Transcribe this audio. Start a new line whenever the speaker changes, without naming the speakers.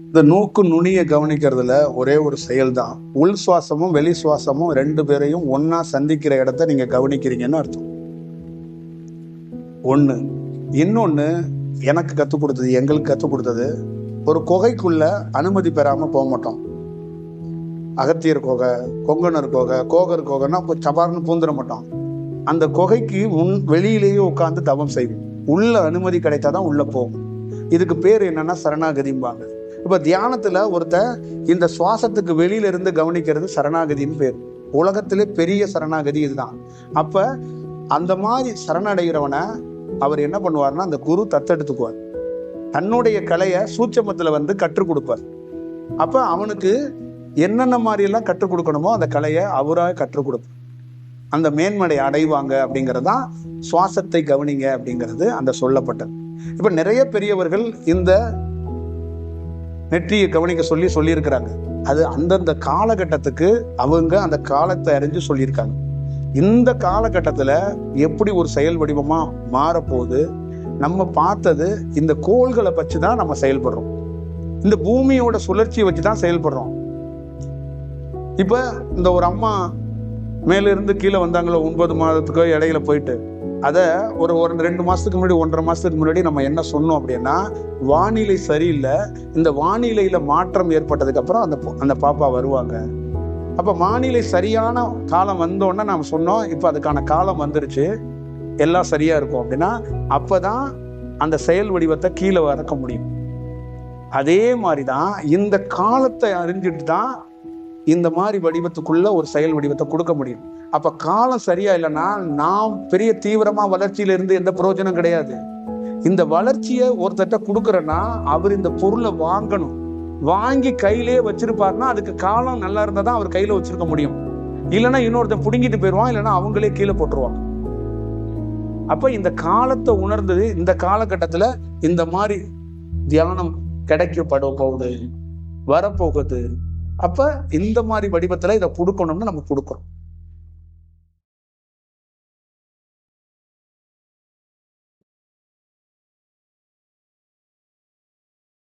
இந்த நூக்கு நுனியை கவனிக்கிறதுல ஒரே ஒரு செயல் தான். உள் சுவாசமும் வெளி சுவாசமும் ரெண்டு பேரையும் ஒன்னா சந்திக்கிற இடத்த நீங்க கவனிக்கிறீங்கன்னு அர்த்தம். ஒண்ணு. இன்னொன்னு, எனக்கு கத்துக் கொடுத்தது, எங்களுக்கு கத்துக் கொடுத்தது, ஒரு குகைக்குள்ள அனுமதி பெறாம போக மாட்டோம். அகத்தியர் குகை, கொங்கணர் குகை, கோகர் குகைன்னா சபார்னு பூந்துட மாட்டோம். அந்த குகைக்கு வெளியிலேயே உட்கார்ந்து தவம் செய்வோம். உள்ள அனுமதி கிடைத்தாதான் உள்ள போகும். இதுக்கு பேர் என்னன்னா சரணாகதிம்பாங்க. இப்ப தியானத்துல இந்த சுவாசத்துக்கு வெளியில இருந்து கவனிக்கிறது சரணாகதின்னு பேர். உலகத்திலே பெரிய சரணாகதி இதுதான். அப்ப அந்த மாதிரி சரணடைகிறவனை அவர் என்ன பண்ணுவார்னா, அந்த குரு தத்தெடுத்துக்குவார். தன்னுடைய கலையை சூட்சமத்துல கற்றுக் கொடுப்பார். அப்ப அவனுக்கு என்னென்ன மாதிரி எல்லாம் கற்றுக் கொடுக்கணுமோ அந்த கலையை அவராக கற்றுக் கொடுப்பார். அந்த மேன்மடை அடைவாங்க அப்படிங்கறதுதான் சுவாசத்தை கவனிங்க அப்படிங்கிறது அந்த சொல்லப்பட்டது. இப்ப நிறைய பெரியவர்கள் இந்த நெற்றியை கவனிக்க சொல்லியிருக்கிறாங்க. அது அந்தந்த காலகட்டத்துக்கு அவங்க அந்த காலத்தை அறிஞ்சு சொல்லியிருக்காங்க. இந்த காலகட்டத்துல எப்படி ஒரு செயல் வடிவமா மாறப்போகுது, நம்ம பார்த்தது இந்த கோள்களை வச்சுதான் நம்ம செயல்படுறோம். இந்த பூமியோட சுழற்சியை வச்சுதான் செயல்படுறோம். இப்ப இந்த ஒரு அம்மா மேல இருந்து கீழே வந்தாங்களோ 9 மாதத்துக்கோ இடையில போயிட்டு, அதை ஒரு 2 மாசத்துக்கு முன்னாடி 1.5 மாசத்துக்கு முன்னாடி நம்ம என்ன சொன்னோம் அப்படின்னா, வானிலை சரியில்லை, இந்த வானிலையில மாற்றம் ஏற்பட்டதுக்கு அப்புறம் அந்த பாப்பா வருவாங்க. அப்ப வானிலை சரியான காலம் வந்தோன்னா நாம சொன்னோம், இப்ப அதுக்கான காலம் வந்துருச்சு, எல்லாம் சரியா இருக்கும் அப்படின்னா, அப்பதான் அந்த செயல் வடிவத்தை கீழே இறக்க முடியும். அதே மாதிரிதான் இந்த காலத்தை அறிஞ்சிட்டு தான் இந்த மாதிரி வடிவத்துக்குள்ள ஒரு செயல் வடிவத்தை கொடுக்க முடியும். அப்ப காலம் சரியா இல்லைன்னா நாம் பெரிய தீவிரமா வளர்ச்சியில இருந்து எந்த பிரயோஜனம் கிடையாது. இந்த வளர்ச்சியை ஒருத்தட்ட கொடுக்கறன்னா அவர் இந்த பொருளை வாங்கணும், வாங்கி கையிலே வச்சிருப்பாருன்னா அதுக்கு காலம் நல்லா இருந்தா தான் அவர் கையில வச்சிருக்க முடியும். இல்லைன்னா இன்னொருத்தன் புடுங்கிட்டு போயிடுவான், இல்லைன்னா அவங்களே கீழே போட்டுருவாங்க. அப்ப இந்த காலத்தை உணர்ந்தது இந்த காலகட்டத்துல இந்த மாதிரி தியானம் கிடைக்கப்பட போகுது, வரப்போகுது. அப்ப இந்த மாதிரி வடிவத்துல இதை கொடுக்கணும்னு நம்ம கொடுக்கறோம்.